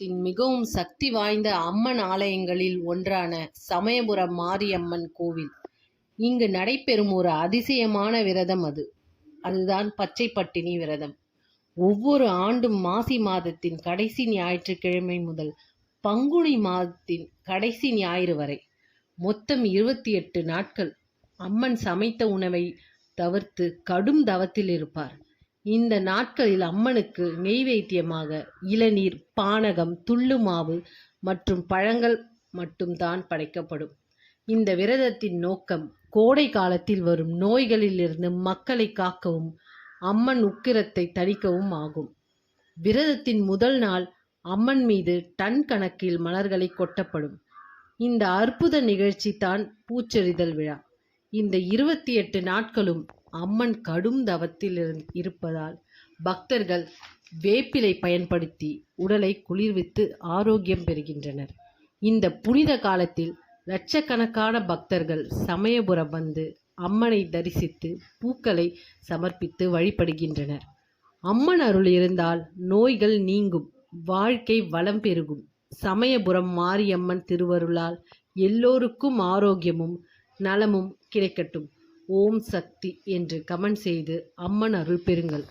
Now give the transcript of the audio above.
மிகவும் சக்தி வாய்ந்த அம்மன் ஆலயங்களில் ஒன்றான சமயபுரம் மாரியம்மன் கோவில். இங்கு நடைபெறும் ஒரு அதிசயமான விரதம் அதுதான் பச்சை பட்டினி விரதம். ஒவ்வொரு ஆண்டும் மாசி மாதத்தின் கடைசி ஞாயிற்றுக்கிழமை முதல் பங்குனி மாதத்தின் கடைசி ஞாயிறு வரை மொத்தம் 28 நாட்கள் அம்மன் சமைத்த உணவை தவிர்த்து கடும் தவத்தில் இருப்பார். இந்த நாட்களில் அம்மனுக்கு நெய்வேத்தியமாக இளநீர், பானகம், துள்ளு மாவு மற்றும் பழங்கள் மட்டும்தான் படைக்கப்படும். இந்த விரதத்தின் நோக்கம் கோடை காலத்தில் வரும் நோய்களிலிருந்து மக்களை காக்கவும் அம்மன் உக்கிரத்தை தணிக்கவும் ஆகும். விரதத்தின் முதல் நாள் அம்மன் மீது டன் கணக்கில் மலர்களை கொட்டப்படும். இந்த அற்புத நிகழ்ச்சி தான் பூச்செறிதல் விழா. இந்த 28 நாட்களும் அம்மன் கடும் தவத்தில் இருப்பதால் பக்தர்கள் வேப்பிலை பயன்படுத்தி உடலை குளிர்வித்து ஆரோக்கியம் பெறுகின்றனர். இந்த புனித காலத்தில் லட்சக்கணக்கான பக்தர்கள் சமயபுரம் வந்து அம்மனை தரிசித்து பூக்களை சமர்ப்பித்து வழிபடுகின்றனர். அம்மன் அருள் இருந்தால் நோய்கள் நீங்கும், வாழ்க்கை வளம் பெருகும். சமயபுரம் மாரியம்மன் திருவருளால் எல்லோருக்கும் ஆரோக்கியமும் நலமும் கிடைக்கட்டும். ஓம் சக்தி என்று கமெண்ட் செய்து அம்மன் அருள் பெறுங்கள்.